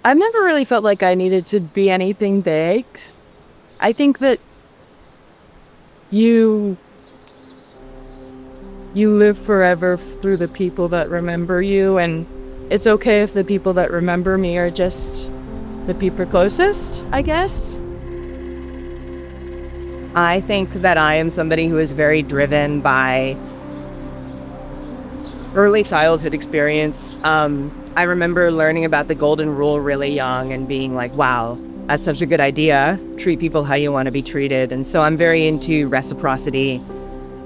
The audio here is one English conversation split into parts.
I've never really felt like I needed to be anything big. I think that you live forever through the people that remember you, and it's okay if the people that remember me are just the people closest, I guess. I think that I am somebody who is very driven by early childhood experience. I remember learning about the golden rule really young and being like, wow, that's such a good idea. Treat people how you want to be treated. And so I'm very into reciprocity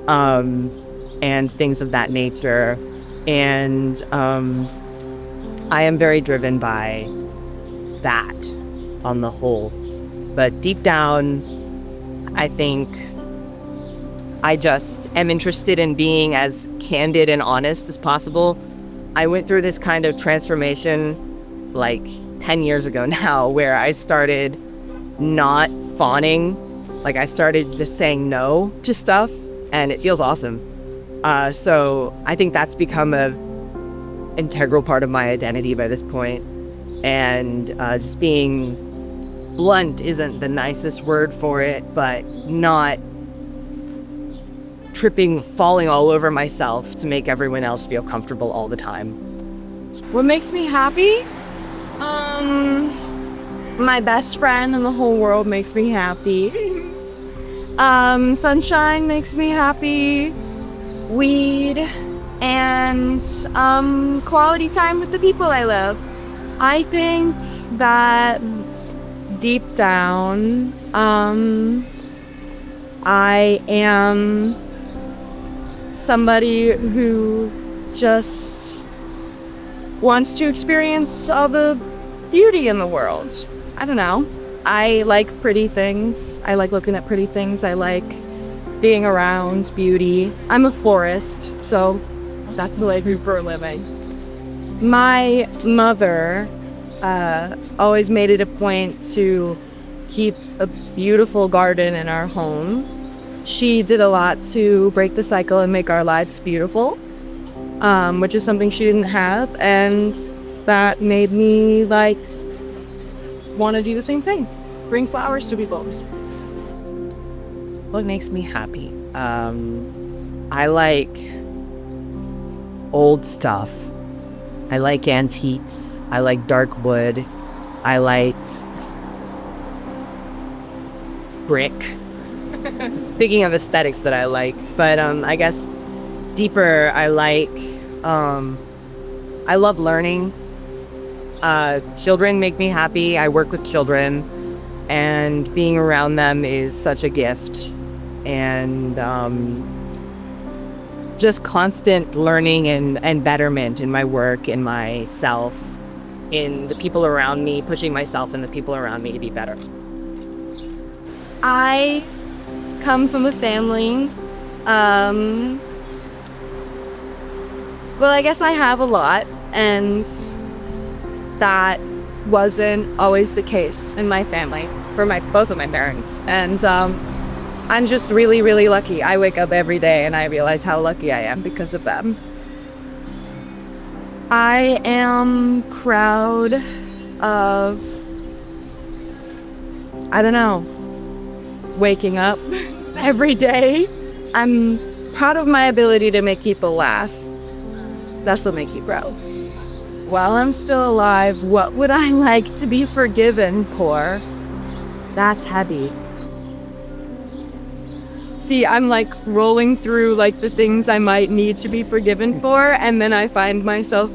and things of that nature. And I am very driven by that on the whole. But deep down, I think I just am interested in being as candid and honest as possible. I went through this kind of transformation like 10 years ago now, where I started not fawning. Like I started just saying no to stuff, and it feels awesome. So I think that's become a integral part of my identity by this point. And just being blunt isn't the nicest word for it, but not falling all over myself to make everyone else feel comfortable all the time. What makes me happy? My best friend in the whole world makes me happy. Sunshine makes me happy. Weed and quality time with the people I love. I think that deep down, I am somebody who just wants to experience all the beauty in the world. I don't know. I like pretty things. I like looking at pretty things. I like being around beauty. I'm a florist, so that's what I do for a living. My mother always made it a point to keep a beautiful garden in our home. She did a lot to break the cycle and make our lives beautiful, which is something she didn't have, and that made me want to do the same thing. Bring flowers to people. What makes me happy? I like old stuff. I like antiques. I like dark wood. I like brick. Thinking of aesthetics that I like, but I guess deeper, I love learning. Children make me happy. I work with children, and being around them is such a gift. And just constant learning and betterment in my work, in myself, in the people around me, pushing myself and the people around me to be better. I come from a family, well, I guess I have a lot, and that wasn't always the case in my family for both of my parents. And I'm just really, really lucky. I wake up every day and I realize how lucky I am because of them. I am proud of, I don't know, waking up every day. I'm proud of my ability to make people laugh. That's what makes me proud. While I'm still alive, what would I like to be forgiven for? That's heavy. See, I'm rolling through the things I might need to be forgiven for, and then I find myself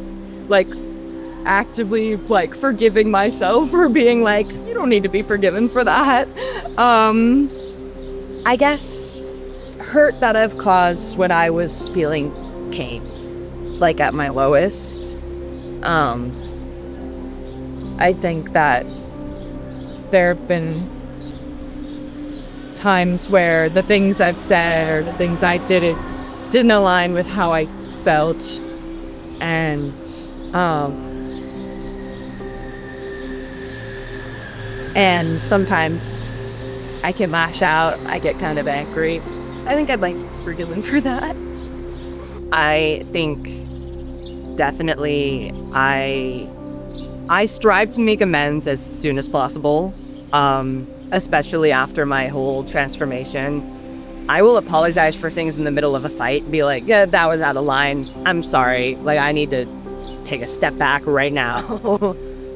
actively forgiving myself for being you don't need to be forgiven for that. I guess hurt that I've caused when I was feeling pain, at my lowest. I think that there have been times where the things I've said or the things I didn't align with how I felt, and sometimes I can lash out. I get kind of angry. I think I'd like to be forgiven for that. I think definitely I I strive to make amends as soon as possible, especially after my whole transformation. I will apologize for things in the middle of a fight and be like, yeah, that was out of line. I'm sorry. Like, I need to take a step back right now.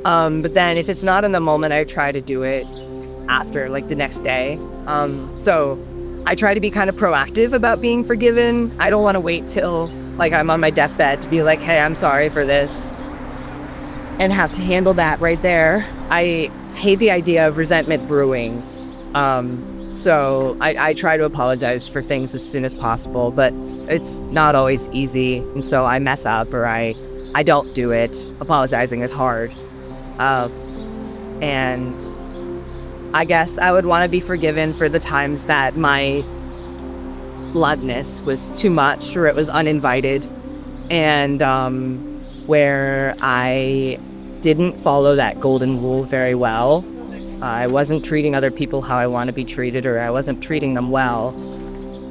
But then if it's not in the moment, I try to do it after, like the next day. So I try to be kind of proactive about being forgiven. I don't want to wait till like I'm on my deathbed to be like, hey, I'm sorry for this, and have to handle that right there. I hate the idea of resentment brewing. So I try to apologize for things as soon as possible, but it's not always easy. And so I mess up or I don't do it. Apologizing is hard. And I guess I would want to be forgiven for the times that my bluntness was too much or it was uninvited, and where I didn't follow that golden rule very well. I wasn't treating other people how I want to be treated, or I wasn't treating them well.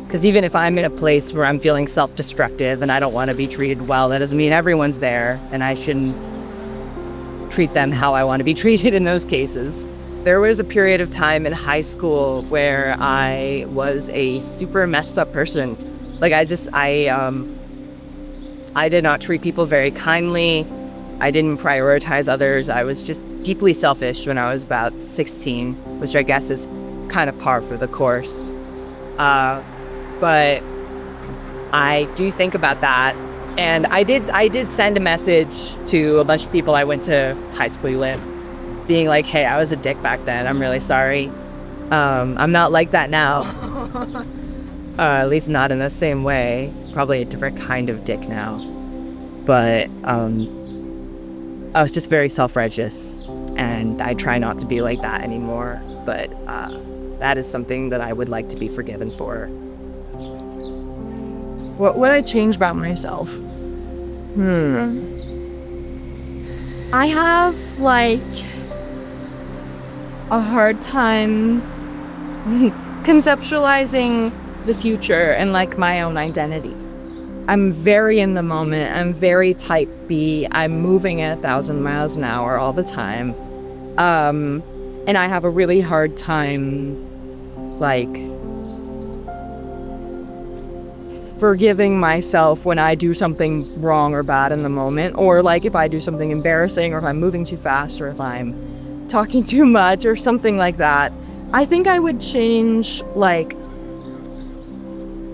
Because even if I'm in a place where I'm feeling self-destructive and I don't want to be treated well, that doesn't mean everyone's there, and I shouldn't treat them how I want to be treated in those cases. There was a period of time in high school where I was a super messed up person. Like I did not treat people very kindly. I didn't prioritize others. I was just deeply selfish when I was about 16, which I guess is kind of par for the course. But I do think about that. And I did send a message to a bunch of people I went to high school with, being like, hey, I was a dick back then. I'm really sorry. I'm not like that now. At least not in the same way. Probably a different kind of dick now. But I was just very self-righteous, and I try not to be like that anymore. But that is something that I would like to be forgiven for. What would I change about myself? I have, like, a hard time conceptualizing the future and, like, my own identity. I'm very in the moment. I'm very type B. I'm moving at 1,000 miles an hour all the time. And I have a really hard time, like, forgiving myself when I do something wrong or bad in the moment, or like if I do something embarrassing, or if I'm moving too fast, or if I'm talking too much or something like that. I think I would change, like,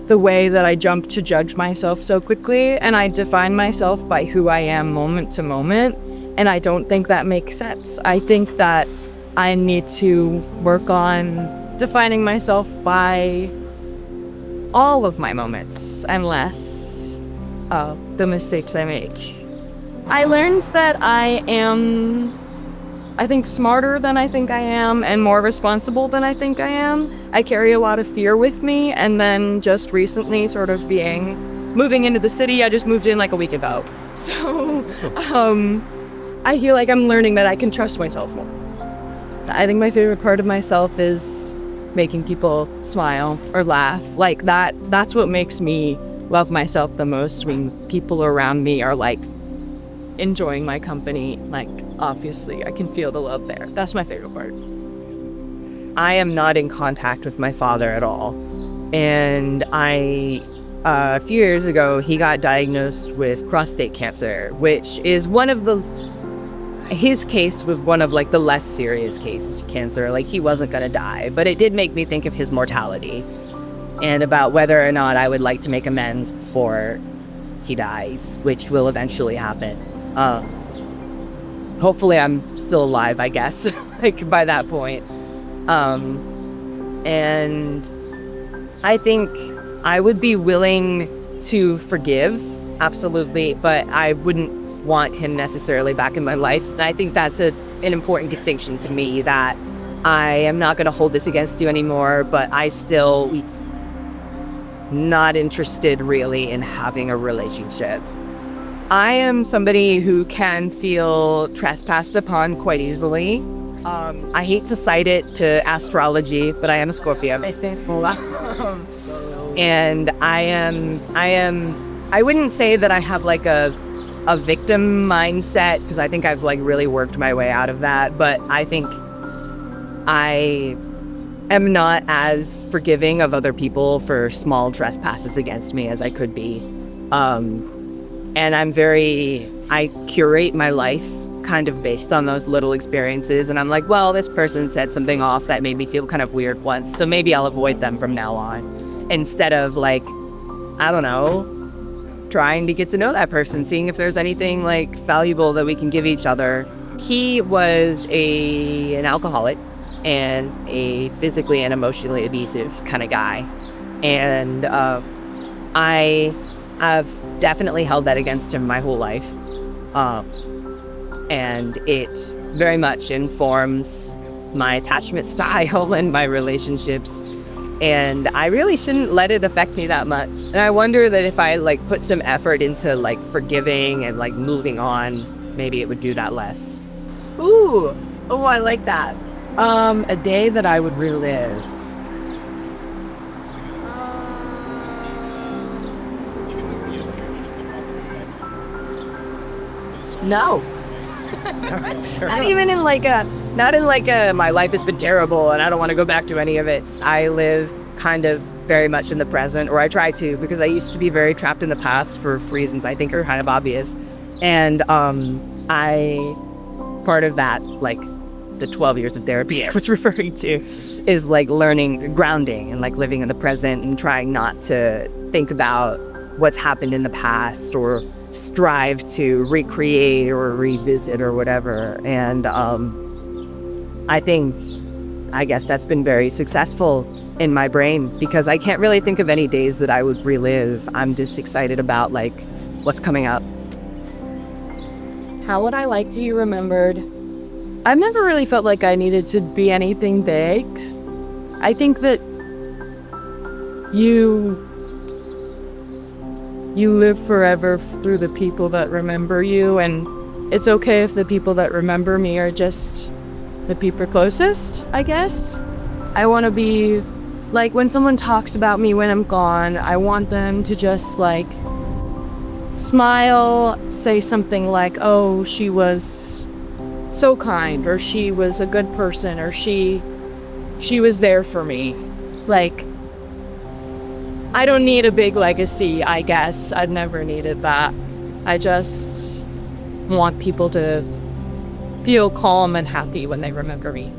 the way that I jump to judge myself so quickly, and I define myself by who I am moment to moment, and I don't think that makes sense. I think that I need to work on defining myself by all of my moments and less the mistakes I make. I learned that I am, I think, smarter than I think I am and more responsible than I think I am. I carry a lot of fear with me, and then just recently sort of moving into the city, I just moved in like a week ago. So I feel like I'm learning that I can trust myself more. I think my favorite part of myself is making people smile or laugh. Like that's what makes me love myself the most, when people around me are like enjoying my company. Like, obviously I can feel the love there. That's my favorite part. I am not in contact with my father at all. And a few years ago, he got diagnosed with prostate cancer, which is his case was one of like the less serious cases of cancer. Like, he wasn't gonna die, but it did make me think of his mortality and about whether or not I would like to make amends before he dies, which will eventually happen. Hopefully I'm still alive, I guess, like by that point. And I think I would be willing to forgive, absolutely, but I wouldn't want him necessarily back in my life. And I think that's an important distinction to me, that I am not going to hold this against you anymore, but I still not interested really in having a relationship. I am somebody who can feel trespassed upon quite easily. I hate to cite it to astrology, but I am a Scorpio. And I wouldn't say that I have like a a victim mindset, because I think I've like really worked my way out of that. But I think I am not as forgiving of other people for small trespasses against me as I could be. And I curate my life kind of based on those little experiences. And I'm like, well, this person said something off that made me feel kind of weird once, so maybe I'll avoid them from now on. Instead of like, I don't know, trying to get to know that person, seeing if there's anything like valuable that we can give each other. He was an alcoholic and a physically and emotionally abusive kind of guy. And I have definitely held that against him my whole life. And it very much informs my attachment style and my relationships. And I really shouldn't let it affect me that much. And I wonder that if I like put some effort into like forgiving and like moving on, maybe it would do that less. Oh, I like that. A day that I would relive. No. Not even in like my life has been terrible and I don't want to go back to any of it. I live kind of very much in the present, or I try to, because I used to be very trapped in the past for reasons I think are kind of obvious. And part of that, like the 12 years of therapy I was referring to, is like learning grounding and like living in the present and trying not to think about what's happened in the past or strive to recreate or revisit or whatever. And I guess that's been very successful in my brain, because I can't really think of any days that I would relive. I'm just excited about like what's coming up. How would I like to be remembered? I've never really felt like I needed to be anything big. I think that you live forever through the people that remember you, and it's okay if the people that remember me are just the people closest, I guess. I want to be, like, when someone talks about me when I'm gone, I want them to just, like, smile, say something like, oh, she was so kind, or she was a good person, or she was there for me. Like, I don't need a big legacy, I guess. I've never needed that. I just want people to feel calm and happy when they remember me.